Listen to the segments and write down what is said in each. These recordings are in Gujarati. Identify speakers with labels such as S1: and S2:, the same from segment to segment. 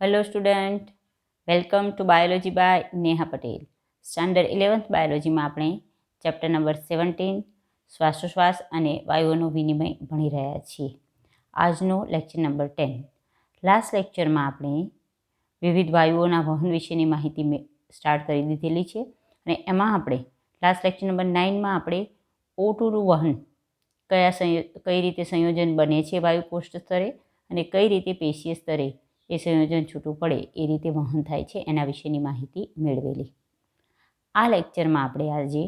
S1: Hello student, welcome to biology by Neha Patel. Standard 11th બાયોલોજીમાં આપણે ચેપ્ટર નંબર 17 શ્વાસોશ્વાસ અને વાયુઓનો વિનિમય ભણી રહ્યા છીએ. આજનો લેક્ચર નંબર 10. લાસ્ટ લેક્ચરમાં આપણે વિવિધ વાયુઓના વહન વિશેની માહિતી સ્ટાર્ટ કરી દીધેલી છે અને એમાં આપણે લાસ્ટ લેક્ચર નંબર 9માં આપણે O2નું વહન કઈ રીતે સંયોજન બને છે વાયુ કોષ્ઠ સ્તરે અને કઈ રીતે પેશીય સ્તરે એ સંયોજન છૂટું પડે એ રીતે વહન થાય છે એના વિશેની માહિતી મેળવેલી. આ લેક્ચરમાં આપણે આજે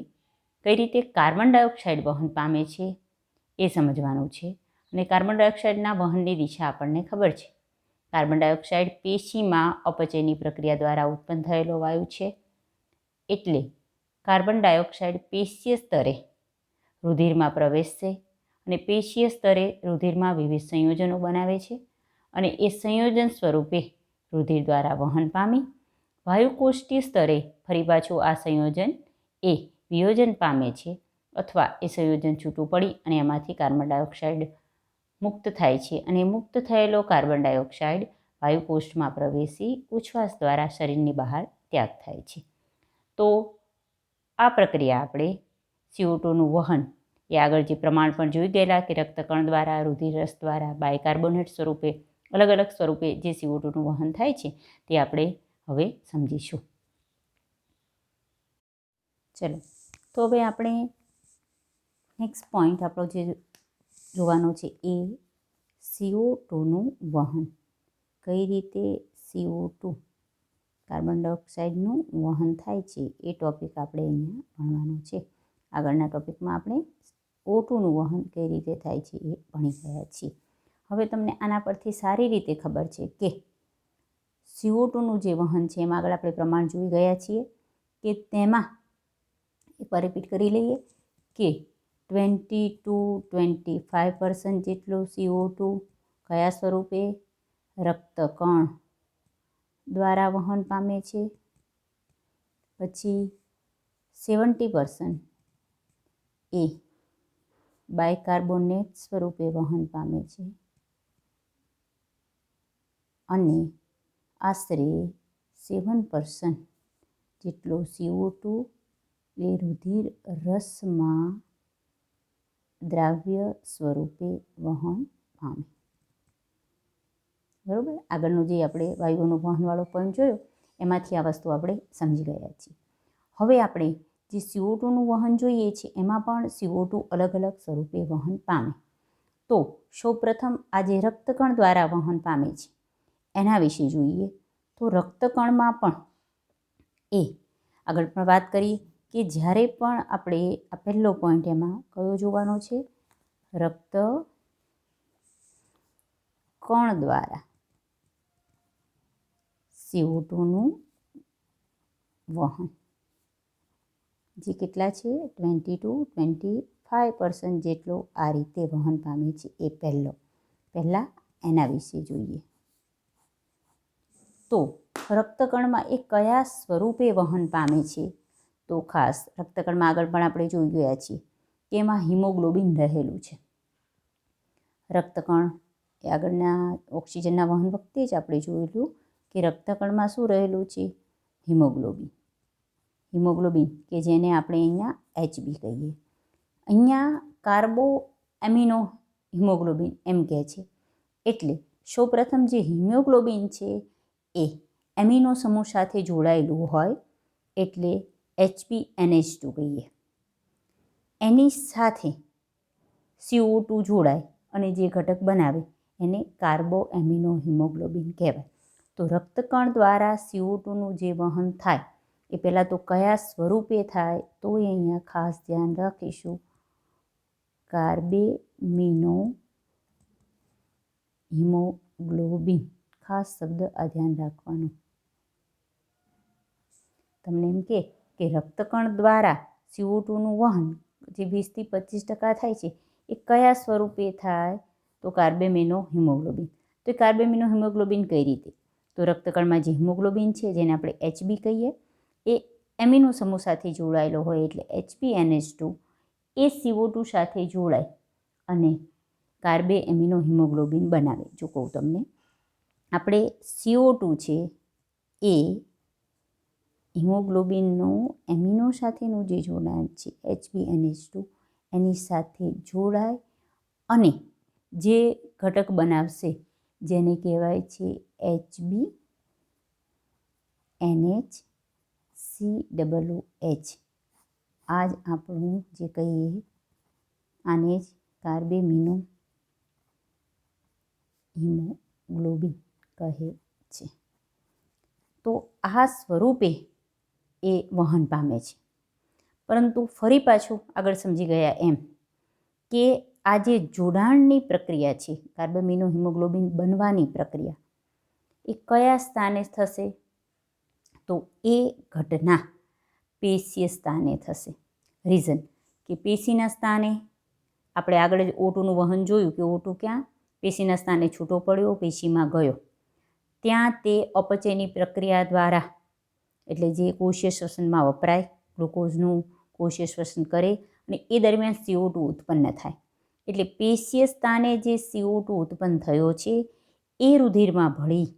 S1: કઈ રીતે કાર્બન ડાયોક્સાઇડ વહન પામે છે એ સમજવાનું છે. અને કાર્બન ડાયોક્સાઇડના વહનની દિશા આપણને ખબર છે. કાર્બન ડાયોક્સાઇડ પેશીમાં અપચયની પ્રક્રિયા દ્વારા ઉત્પન્ન થયેલો વાયુ છે. એટલે કાર્બન ડાયોક્સાઇડ પેશીય સ્તરે રુધિરમાં પ્રવેશશે અને પેશીય સ્તરે રુધિરમાં વિવિધ સંયોજનો બનાવે છે અને એ સંયોજન સ્વરૂપે રુધિર દ્વારા વહન પામી વાયુકોષ્ઠીય સ્તરે ફરી પાછું આ સંયોજન એ વિયોજન પામે છે અથવા એ સંયોજન છૂટું પડી અને એમાંથી કાર્બન ડાયોક્સાઇડ મુક્ત થાય છે અને મુક્ત થયેલો કાર્બન ડાયોક્સાઇડ વાયુકોષ્ઠમાં પ્રવેશી ઉચ્છ્વાસ દ્વારા શરીરની બહાર ત્યાગ થાય છે. તો આ પ્રક્રિયા આપણે CO2નું વહન એ આગળ જે પ્રમાણ પણ જોઈ ગયેલા કે રક્તકણ દ્વારા, રુધિર રસ દ્વારા, બાયકાર્બોનેટ સ્વરૂપે અલગ અલગ સ્વરૂપે જે CO2નું વહન થાય છે તે આપણે હવે સમજીશું. ચલો, તો હવે આપણે નેક્સ્ટ પોઈન્ટ આપણો જે જોવાનો છે એ CO2નું વહન. કઈ રીતે CO2 કાર્બન ડાયોક્સાઇડનું વહન થાય છે એ ટોપિક આપણે અહીંયા ભણવાનો છે. આગળના ટોપિકમાં આપણે O2નું વહન કઈ રીતે થાય છે એ ભણી ગયા છીએ. હવે તમને આના પરથી સારી રીતે ખબર છે કે CO2નું જે વહન છે એમાં આગળ આપણે પ્રમાણ જોઈ ગયા છીએ કે તેમાં એકવાર રિપીટ કરી લઈએ કે 20 to 25% જેટલું CO2 કયા સ્વરૂપે રક્તકણ દ્વારા વહન પામે છે. પછી 70% એ બાયકાર્બોનેટ સ્વરૂપે વહન પામે છે અને આશરે 7% જેટલો CO2 એ રુધિર રસમાં દ્રાવ્ય સ્વરૂપે વહન પામે. બરાબર, આગળનું જે આપણે વાયુઓનું વહનવાળો પોઈન્ટ જોયો એમાંથી આ વસ્તુ આપણે સમજી ગયા છીએ. હવે આપણે જે CO2નું વહન જોઈએ છે એમાં પણ CO2 અલગ અલગ સ્વરૂપે વહન પામે. તો સૌપ્રથમ આ જે રક્તકણ દ્વારા વહન પામે છે એના વિશે જોઈએ. તો રક્તકણમાં પણ એ આગળ પણ વાત કરીએ કે જ્યારે પણ આપણે આ પહેલો પોઈન્ટ એમાં કયો જોવાનો છે, રક્તકણ દ્વારા CO2નું વહન જે કેટલા છે 20 to 25% જેટલો આ રીતે વહન પામે છે. એ પહેલાં એના વિશે જોઈએ. તો રક્તકણમાં એ કયા સ્વરૂપે વહન પામે છે, તો ખાસ રક્તકણમાં આગળ પણ આપણે જોઈ ગયા છીએ કે એમાં હિમોગ્લોબિન રહેલું છે. રક્તકણ એ આગળના ઓક્સિજનના વહન વખતે જ આપણે જોયેલું કે રક્તકણમાં શું રહેલું છે, હિમોગ્લોબિન કે જેને આપણે અહીંયા HB કહીએ. અહીંયા કાર્બો એમિનો હિમોગ્લોબિન એમ કહે છે. એટલે સૌપ્રથમ જે હિમોગ્લોબિન છે એ એમિનો સમૂહ સાથે જોડાયેલું હોય એટલે HbNH2 કહીએ. એની સાથે CO2 જોડાય અને જે ઘટક બનાવે એને કાર્બો એમિનો હિમોગ્લોબિન કહેવાય. તો રક્તકણ દ્વારા CO2નું જે વહન થાય એ પહેલાં તો કયા સ્વરૂપે થાય તો એ અહીંયા ખાસ ધ્યાન રાખીશું, કાર્બેમિનો હિમોગ્લોબિન. ખાસ શબ્દ આ ધ્યાન રાખવાનું. તમને એમ કે રક્તકણ દ્વારા CO2નું વહન જે 20 થી 25% થાય છે એ કયા સ્વરૂપે થાય તો કાર્બેમિનો હિમોગ્લોબિન. તો એ કાર્બેમિનો હિમોગ્લોબિન કઈ રીતે, તો રક્તકણમાં જે હિમોગ્લોબિન છે જેને આપણે HB કહીએ એ એમિનો સમૂહ સાથે જોડાયેલો હોય એટલે HbNH2 એ CO2 સાથે જોડાય અને કાર્બે એમિનો હિમોગ્લોબિન બનાવે. જો કહું તમને આપણે CO2 છે એ હિમોગ્લોબિનનું એમિનો સાથેનું જે જોડાણ છે HbNH2 એની સાથે જોડાય અને જે ઘટક બનાવશે જેને કહેવાય છે HbNH આ જ આપણું જે કહીએ આને જ કાર્બેમિનો હિમોગ્લોબિન કહે છે. તો આ સ્વરૂપે એ વહન પામે છે. પરંતુ ફરી પાછું આગળ સમજી ગયા એમ કે આ જે જોડાણની પ્રક્રિયા છે, કાર્બેમિનો હિમોગ્લોબિન બનવાની પ્રક્રિયા, એ કયા સ્થાને થશે? તો એ ઘટના પેશીય સ્થાને થશે. રીઝન કે પેશીના સ્થાને આપણે આગળ જ O2નું વહન જોયું કે O2 ક્યાં? પેશીના સ્થાને છૂટો પડ્યો, પેશીમાં ગયો. ત્યાં તે અપચયની પ્રક્રિયા દ્વારા, એટલે જે કોષીય શ્વસનમાં વપરાય, ગ્લુકોઝનું કોષીય શ્વસન કરે અને એ દરમિયાન CO2 ઉત્પન્ન થાય. એટલે પેશીય સ્થાને જે CO2 ઉત્પન્ન થયો છે એ રુધિરમાં ભળી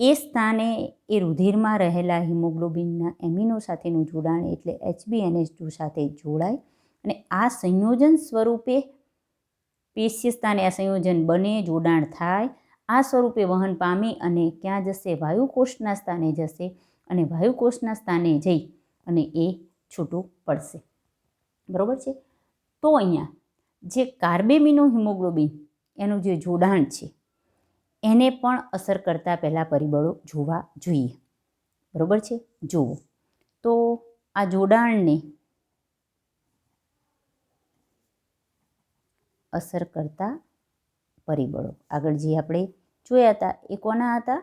S1: એ સ્થાને એ રુધિરમાં રહેલા હિમોગ્લોબિનના એમિનો સાથેનું જોડાણ એટલે HbNH2 સાથે જોડાય અને આ સંયોજન સ્વરૂપે પેશીય સ્થાને આ સંયોજન બને, જોડાણ થાય, આ સ્વરૂપે વહન પામી અને ક્યાં જશે? વાયુકોષના સ્થાને જશે અને વાયુકોષના સ્થાને જઈ અને એ છૂટું પડશે. બરાબર છે? તો અહીંયા જે કાર્બેમિનો હિમોગ્લોબિન એનું જે જોડાણ છે એને પણ અસર કરતા પહેલાં પરિબળો જોવા જોઈએ. બરાબર છે? જુઓ તો આ જોડાણને અસર કરતા પરિબળો આગળ જે આપણે જોયા હતા એ કોના હતા?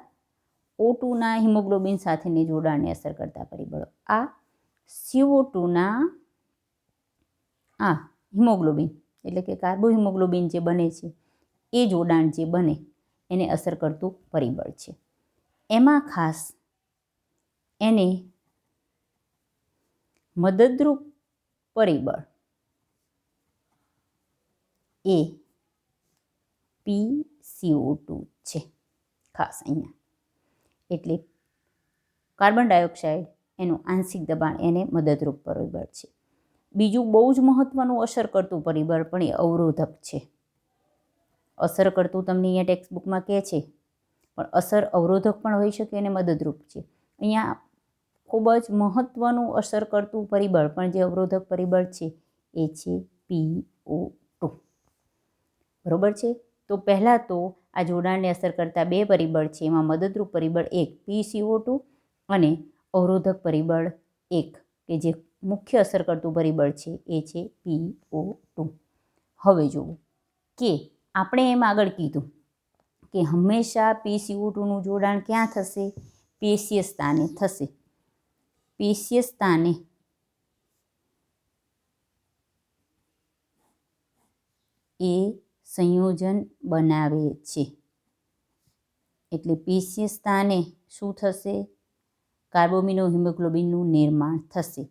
S1: O2ના હિમોગ્લોબિન સાથેની જોડાણને અસર કરતા પરિબળો. આ CO2ના આ હિમોગ્લોબિન એટલે કે કાર્બોહિમોગ્લોબિન જે બને છે એ જોડાણ જે બને એને અસર કરતું પરિબળ છે. એમાં ખાસ એને મદદરૂપ પરિબળ એ PCO2 છે ખાસ અહીંયા. એટલે કાર્બન ડાયોક્સાઇડ એનું આંશિક દબાણ એને મદદરૂપ પરિબળ છે. બીજું બહુ જ મહત્ત્વનું અસર કરતું પરિબળ પણ એ અવરોધક છે. અસર કરતું તમને અહીંયા ટેક્સ્ટબુકમાં કહે છે પણ અસર અવરોધક પણ હોઈ શકે અને મદદરૂપ છે. અહીંયા ખૂબ જ મહત્ત્વનું અસર કરતું પરિબળ પણ જે અવરોધક પરિબળ છે એ છે PO2. બરાબર છે? તો પહેલાં તો આ જોડાણને અસર કરતા બે પરિબળ છે. એમાં મદદરૂપ પરિબળ એક PCO2 અને અવરોધક પરિબળ એક કે જે મુખ્ય અસર કરતું પરિબળ છે એ છે PO2. હવે જુઓ કે આપણે એમ આગળ કીધું કે હંમેશા PCO2નું જોડાણ ક્યાં થશે? પેશીય સ્થાને થશે. પેશીય સ્થાને એ સંયોજન બનાવે છે. એટલે પેશીય સ્થાને શું થશે? કાર્બોમિનો હિમોગ્લોબિનનું નિર્માણ થશે.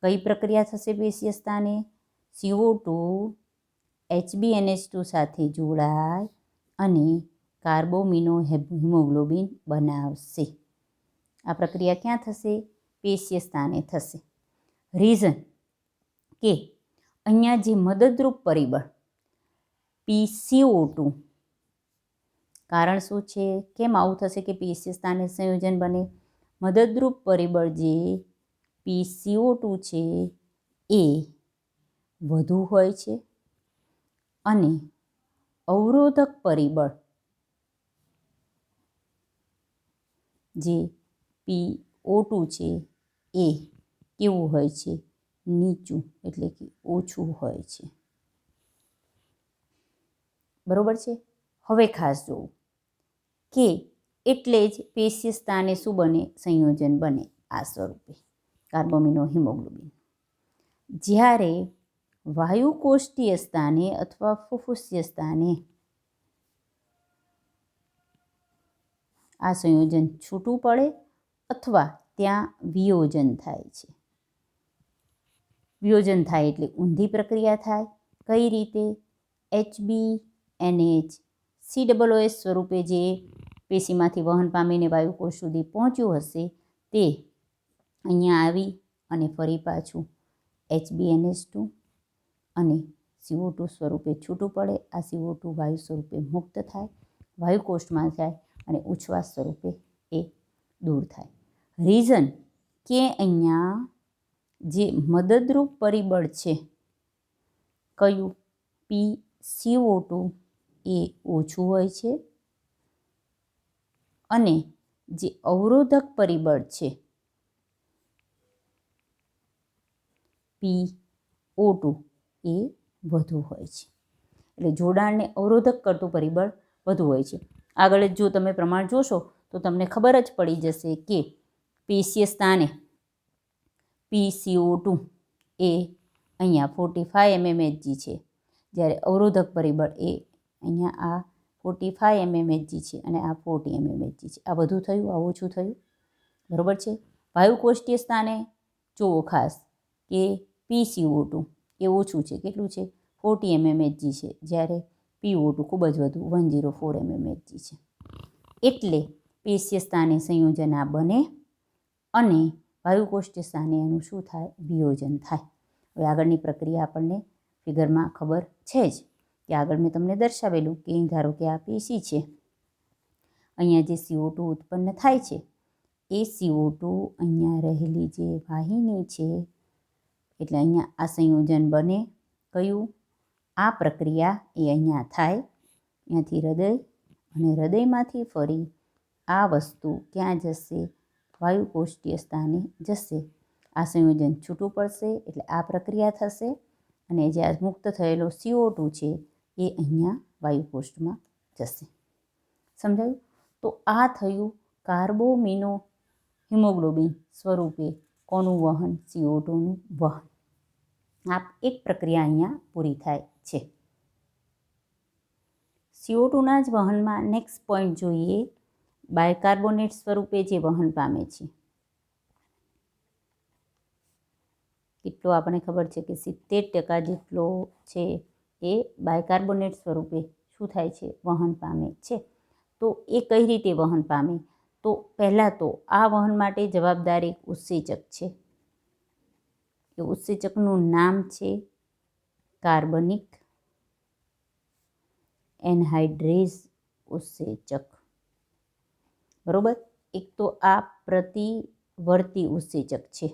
S1: કઈ પ્રક્રિયા થશે પેશીય સ્થાને? CO2 HbNH2 સાથે જોડાય અને કાર્બોમિનો હિમોગ્લોબિન બનાવશે. આ પ્રક્રિયા ક્યાં થશે? પેશીય સ્થાને થશે. રીઝન કે અહીંયા જે મદદરૂપ પરિબળ PCO2, કારણ શું છે? કેમ આવું થશે કે પેશીય સ્થાને સંયોજન બને? મદદરૂપ પરિબળ જે PCO2 છે એ વધુ હોય છે અને અવરોધક પરિબળ જે PO2 છે એ કેવું હોય છે? નીચું એટલે કે ઓછું હોય છે. બરાબર છે? હવે ખાસ જોવું કે એટલે જ પેશીય સ્થાને શું બને? સંયોજન બને આ સ્વરૂપે કાર્બોમિનો હિમોગ્લોબિન. જ્યારે વાયુકોષ્ઠીય સ્થાને અથવા ફુફુસીય સ્થાને આ સંયોજન છૂટું પડે અથવા ત્યાં વિયોજન થાય છે. વિયોજન થાય એટલે ઊંધી પ્રક્રિયા થાય. કઈ રીતે? HbNH COOH સ્વરૂપે જે પેશીમાંથી વહન પામીને વાયુકોષ સુધી પહોંચ્યું હશે તે અહીંયા આવી અને ફરી પાછું HbNH2 અને CO2 સ્વરૂપે છૂટું પડે. આ CO2 વાયુ સ્વરૂપે મુક્ત થાય, વાયુકોષમાં જાય અને ઉચ્છ્વાસ સ્વરૂપે એ દૂર થાય. રીઝન કે અહીંયા જે મદદરૂપ પરિબળ છે કયું PCO2 એ ઓછું હોય છે અને જે અવરોધક પરિબળ છે PO2 એ વધુ હોય છે. એટલે જોડાણને અવરોધક કરતું પરિબળ વધુ હોય છે. આગળ જો તમે પ્રમાણ જોશો તો તમને ખબર જ પડી જશે કે પેશીય સ્થાને PCO2 એ અહીંયા 45 mmHg છે, જ્યારે અવરોધક પરિબળ એ અહીંયા આ 45 mmHg છે અને આ 40 mmHg છે. આ વધુ થયું, આ ઓછું થયું, બરાબર છે. વાયુકોષ્ઠીય સ્થાને જોવો ખાસ કે PCO2 એ ઓછું છે, કેટલું છે 40 mmHg છે, જ્યારે PO2 ખૂબ જ વધુ 104 mmHg છે. એટલે પેશીય સ્થાને સંયોજન આ બને અને વાયુકોષ્ઠીય સ્થાને એનું શું થાય, વિયોજન થાય. હવે આગળની પ્રક્રિયા આપણને ફિગરમાં ખબર છે જ કે આગળ મેં તમને દર્શાવેલું કે ધારો કે આ પેશી છે, અહીંયા જે CO2 ઉત્પન્ન થાય છે એ CO2 અહીંયા રહેલી જે વાહિની છે એટલે અહીંયા આ સંયોજન બને. કયું? આ પ્રક્રિયા એ અહીંયા થાય, અહીંયાથી હૃદય અને હૃદયમાંથી ફરી આ વસ્તુ ક્યાં જશે, વાયુકોષ્ઠીય સ્થાને જશે. આ સંયોજન છૂટું પડશે એટલે આ પ્રક્રિયા થશે અને જે આ મુક્ત થયેલો CO2 છે એ અહીંયા વાયુકોષ્ઠમાં જશે. સમજાયું? તો આ થયું કાર્બોમિનો હિમોગ્લોબિન સ્વરૂપે કોનું વહન, CO2નું વહન. આ એક પ્રક્રિયા અહીંયા પૂરી થાય છે. CO2ના જ વહનમાં નેક્સ્ટ પોઈન્ટ જોઈએ, બાયકાર્બોનેટ સ્વરૂપે જે વહન પામે છે. કેટલો આપણને ખબર છે કે 70% જેટલો છે એ બાયકાર્બોનેટ સ્વરૂપે શું થાય છે, વહન પામે છે. તો એ કઈ રીતે વહન પામે? તો પહેલાં તો આ વહન માટે જવાબદાર એક ઉત્સેચક છે. એ ઉત્સેચકનું નામ છે કાર્બનિક એનહાઇડ્રેઝ ઉત્સેચક, બરોબર. એક તો આ પ્રતિવર્તી ઉત્સેચક છે,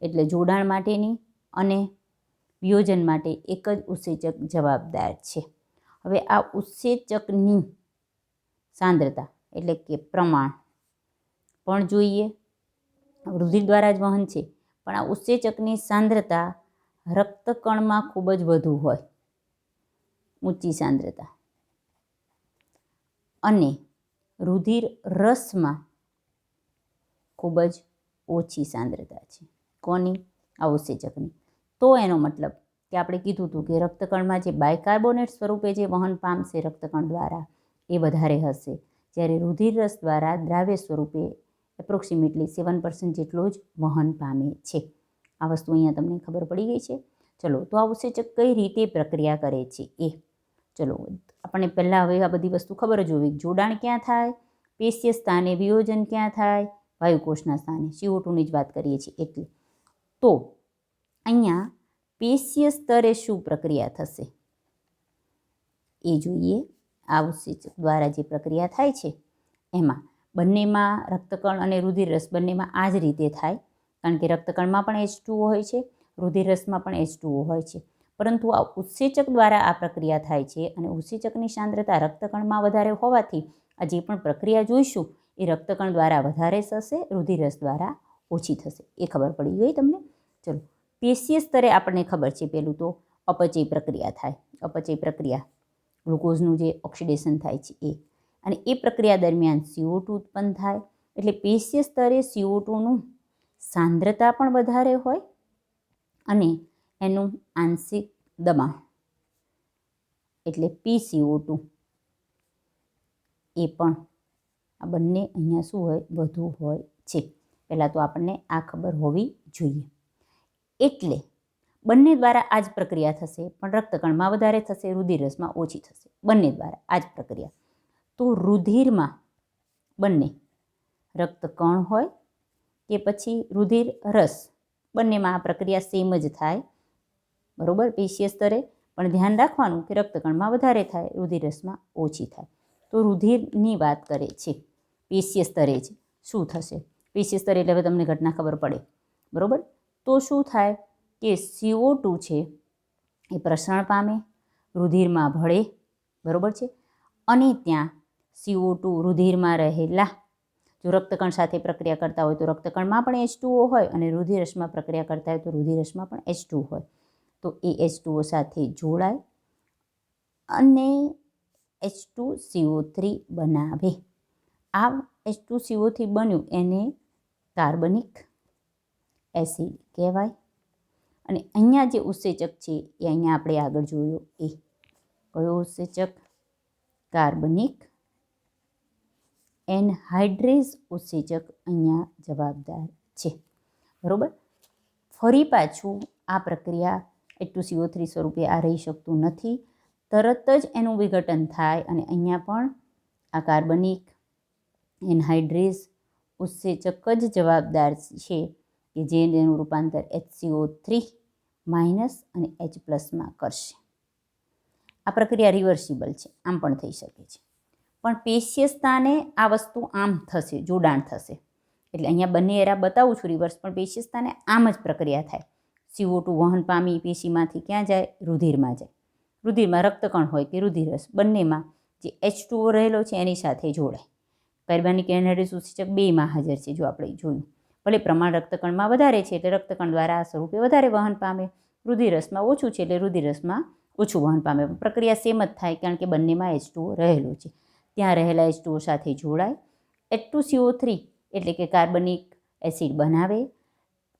S1: એટલે જોડાણ માટેની અને વિયોજન માટે એક જ ઉત્સેચક જવાબદાર છે. હવે આ ઉત્સેચકની સાંદ્રતા એટલે કે પ્રમાણ પણ જોઈએ. રુધિર દ્વારા જ વહન છે, પણ આ ઉત્સેચકની સાંદ્રતા રક્તકણમાં ખૂબ જ વધુ હોય, ઊંચી સાંદ્રતા, અને રુધિર રસમાં ખૂબ જ ઓછી સાંદ્રતા છે. કોની? આ ઉત્સેચકની. તો એનો મતલબ કે આપણે કીધું હતું કે રક્તકણમાં જે બાયકાર્બોનેટ સ્વરૂપે જે વહન પામશે રક્તકણ દ્વારા એ વધારે હશે, જ્યારે રુધિર રસ દ્વારા દ્રાવ્ય સ્વરૂપે એપ્રોક્સિમેટલી 7% જેટલો જ વહન પામે છે. આ વસ્તુ અહીંયા તમને ખબર પડી ગઈ છે. ચલો, તો આ ઉત્સેચક કઈ રીતે પ્રક્રિયા કરે છે એ ચલો આપણને પહેલાં હવે આ બધી વસ્તુ ખબર જ હોવી. જોડાણ ક્યાં થાય? પેશીય સ્થાને. વિયોજન ક્યાં થાય? વાયુકોષના સ્થાને. CO2ની જ વાત કરીએ છીએ એટલે. તો અહીંયા પેશીય સ્તરે શું પ્રક્રિયા થશે એ જોઈએ. આ ઉત્સેચક દ્વારા જે પ્રક્રિયા થાય છે એમાં બંનેમાં રક્તકણ અને રુધિર રસ બંનેમાં આ જ રીતે થાય, કારણ કે રક્તકણમાં પણ H2O હોય છે, રુધિર રસમાં પણ H2O હોય છે. પરંતુ આ ઉત્સેચક દ્વારા આ પ્રક્રિયા થાય છે અને ઉત્સેચકની સાંદ્રતા રક્તકણમાં વધારે હોવાથી આ જે પણ પ્રક્રિયા જોઈશું એ રક્તકણ દ્વારા વધારે થશે, રુધિર રસ દ્વારા ઓછી થશે. એ ખબર પડી ગઈ તમને? ચલો, પેશીય સ્તરે આપણને ખબર છે પહેલું તો અપચય પ્રક્રિયા થાય. અપચય પ્રક્રિયા ગ્લુકોઝનું જે ઓક્સિડેશન થાય છે એ, અને એ પ્રક્રિયા દરમિયાન CO2 ઉત્પન્ન થાય. એટલે પેશીય સ્તરે CO2નું સાંદ્રતા પણ વધારે હોય અને એનું આંશિક દબાણ એટલે PCO2 એ પણ આ બંને અહીંયા શું હોય, વધુ હોય છે. પહેલાં તો આપણને આ ખબર હોવી જોઈએ. એટલે બંને દ્વારા આ જ પ્રક્રિયા થશે, પણ રક્તકણમાં વધારે થશે, રુધિર રસમાં ઓછી થશે. બંને દ્વારા આ જ પ્રક્રિયા. તો રુધિરમાં બંને રક્તકણ હોય કે પછી રુધિર રસ, બંનેમાં આ પ્રક્રિયા સેમ જ થાય, બરાબર, પેશીય સ્તરે. પણ ધ્યાન રાખવાનું કે રક્તકણમાં વધારે થાય, રુધિર રસમાં ઓછી થાય. તો રુધિરની વાત કરે છે પેશીય સ્તરે જ શું થશે. પેશીય સ્તરે એટલે હવે તમને ઘટના ખબર પડે, બરાબર. તો શું થાય કે CO2 છે એ પ્રસરણ પામે, રુધિરમાં ભળે, બરાબર છે. અને ત્યાં CO2 રુધિરમાં રહેલા, જો રક્તકણ સાથે પ્રક્રિયા કરતા હોય તો રક્તકણમાં પણ H2O હોય, અને રુધિર રસમાં પ્રક્રિયા કરતા હોય તો રુધિર રસમાં પણ H2O હોય. તો એ H2O સાથે જોડાય અને H2CO3 બનાવે. આ H2CO3 બન્યું એને કાર્બનિક એસિડ કહેવાય. અને અહીંયા જે ઉત્સેચક છે એ અહીંયા આપણે આગળ જોયો, એ કયો ઉત્સેચક? કાર્બનિક એનહાઇડ્રેઝ ઉત્સેચક અહીંયા જવાબદાર છે, બરાબર. ફરી પાછું આ પ્રક્રિયા H2CO3 સ્વરૂપે આ રહી શકતું નથી, તરત જ એનું વિઘટન થાય અને અહીંયા પણ આ કાર્બનિક એનહાઇડ્રેઝ ઉત્સેચક જ જવાબદાર છે કે જેનું રૂપાંતર HCO3- અને H+ કરશે. આ પ્રક્રિયા રિવર્સિબલ છે, આમ પણ થઈ શકે છે. પણ પેશીય સ્થાને આ વસ્તુ આમ થશે, જોડાણ થશે. એટલે અહીંયા બંને એરા બતાવું છું રિવર્સ, પણ પેશીય સ્થાને આમ જ પ્રક્રિયા થાય. CO2 વહન પામી પેશીમાંથી ક્યાં જાય? રુધિરમાં જાય. રુધિરમાં રક્તકણ હોય કે રુધિરરસ, બંનેમાં જે H2O રહેલો છે એની સાથે જોડાય. કાર્બનિક એનહાઇડ્રેઝ ઉત્સેચક બેમાં હાજર છે, જો આપણે જોયું. ભલે પ્રમાણ રક્તકણમાં વધારે છે એટલે રક્તકણ દ્વારા આ સ્વરૂપે વધારે વહન પામે, રુધિરરસમાં ઓછું છે એટલે રુધિરરસમાં ઓછું વહન પામે. પ્રક્રિયા સેમ જ થાય કારણ કે બંનેમાં H2O રહેલો છે. ત્યાં રહેલા H2O સાથે જોડાય, H2CO3 એટલે કે કાર્બનિક એસિડ બનાવે.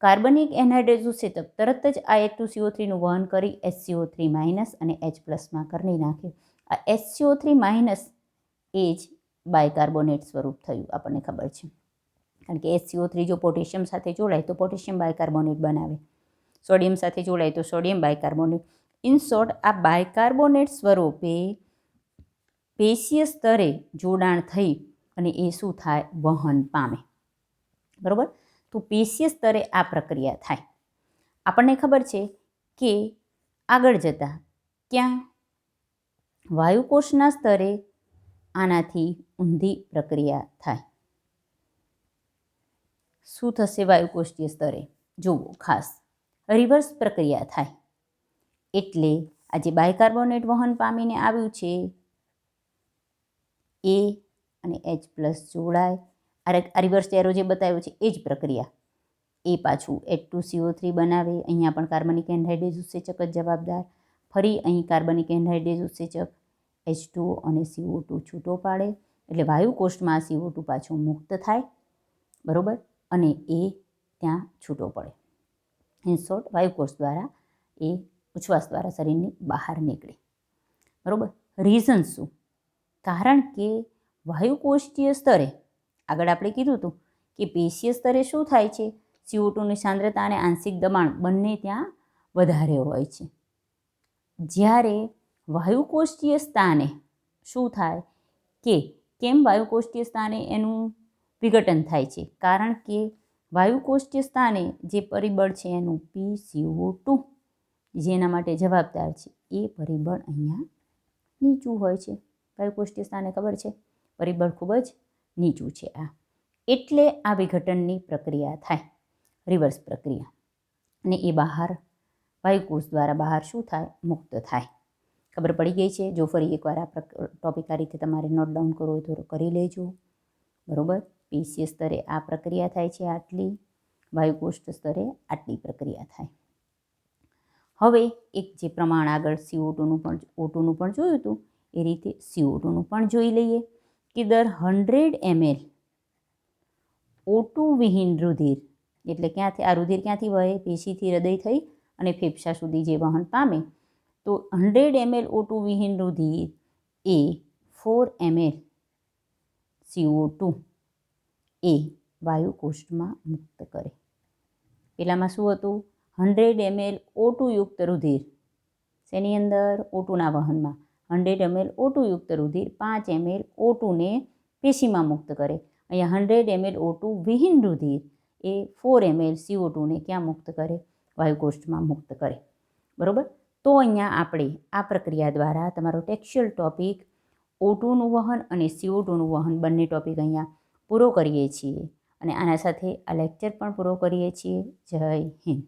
S1: કાર્બનિક એનહાઇડ્રેઝ ઉત્સેચક તરત જ આ H2CO3નું વહન કરી HCO3- અને H+ કરી નાખે. આ HCO3- એ જ બાયકાર્બોનેટ સ્વરૂપ થયું, આપણને ખબર છે. કારણ કે HCO3 જો પોટેશિયમ સાથે જોડાય તો પોટેશિયમ બાયકાર્બોનેટ બનાવે, સોડિયમ સાથે જોડાય તો સોડિયમ બાયકાર્બોનેટ. ઇન શોર્ટ, આ બાયકાર્બોનેટ સ્વરૂપે પેશીય સ્તરે જોડાણ થઈ અને એ શું થાય? વહન પામે, બરાબર. તો પેશીય સ્તરે આ પ્રક્રિયા થાય. આપણને ખબર છે કે આગળ જતાં ક્યાં? વાયુકોષના સ્તરે આનાથી ઊંધી પ્રક્રિયા થાય. શું થશે વાયુકોષીય સ્તરે? જુઓ ખાસ, રિવર્સ પ્રક્રિયા થાય. એટલે આજે બાયકાર્બોનેટ વહન પામીને આવ્યું છે એ અને H+ જોડાય. આ રિવર્સ એરો જે બતાવ્યો છે એ જ પ્રક્રિયા. એ પાછું H2CO3 બનાવે. અહીંયા પણ કાર્બનિક એનહાઇડ્રેઝ ઉત્સેચક જ જવાબદાર. ફરી અહીં કાર્બનિક એનહાઇડ્રેઝ ઉત્સેચક H2O અને CO2 છૂટો પાડે એટલે વાયુકોષમાં CO2 પાછું મુક્ત થાય, બરાબર, અને એ ત્યાં છૂટો પડે. ઇન શોર્ટ, વાયુકોષ દ્વારા એ ઉચ્છ્વાસ દ્વારા શરીરની બહાર નીકળે, બરાબર. રીઝન શું? કારણ કે વાયુકોષીય સ્તરે આગળ આપણે કીધું હતું કે પેશીય સ્તરે શું થાય છે? CO2ની સાંદ્રતા અને આંશિક દબાણ બંને ત્યાં વધારે હોય છે. જ્યારે વાયુકોષીય સ્થાને શું થાય કે કેમ વાયુકોષીય સ્થાને એનું વિઘટન થાય છે? કારણ કે વાયુકોષીય સ્થાને જે પરિબળ છે એનું PCO2 જેના માટે જવાબદાર છે એ પરિબળ અહીંયા નીચું હોય છે. વાયુકોષીય સ્થાને ખબર છે પરિબળ ખૂબ જ નીચું છે આ, એટલે આ વિઘટનની પ્રક્રિયા થાય, રિવર્સ પ્રક્રિયા. અને એ બહાર વાયુકોષ દ્વારા બહાર શું થાય? મુક્ત થાય. ખબર પડી ગઈ છે? જો ફરી એકવાર આ ટોપિક આ રીતે તમારે નોટ ડાઉન કરવો હોય તો કરી લેજો, બરાબર. પેશીય સ્તરે આ પ્રક્રિયા થાય છે આટલી, વાયુકોષ સ્તરે આટલી પ્રક્રિયા થાય. હવે એક જે પ્રમાણ આગળ CO2નું પણ O2નું પણ જોયું હતું એ રીતે CO2નું પણ જોઈ લઈએ કે દર 100 ml O2 વિહીન રુધિર, એટલે ક્યાંથી આ રુધિર ક્યાંથી વહે? પેશીથી હૃદય થઈ અને ફેફસા સુધી જે વહન પામે, તો 100 ml O2 વિહીન રુધિર એ 4 ml CO2 એ વાયુકોષમાં મુક્ત કરે. પેલામાં શું હતું? 100 ml O2 યુક્ત રુધિર શેની અંદર? O2ના વહનમાં 100 ml O2 યુક્ત રુધિર 5 ml O2ને પેશીમાં મુક્ત કરે. અહીંયા 100 ml O2 વિહીન રુધિર એ 4 ml CO2ને ક્યાં મુક્ત કરે? વાયુકોષ્ઠમાં મુક્ત કરે. બરાબર. તો અહીંયા આપણે આ પ્રક્રિયા દ્વારા તમારો ટેક્સ્ચ્યુઅલ ટોપિક O2નું વહન અને CO2નું વહન બંને ટોપિક અહીંયા પૂરો કરીએ છીએ અને આના સાથે આ લેક્ચર પણ પૂરો કરીએ છીએ. જય હિન્દ.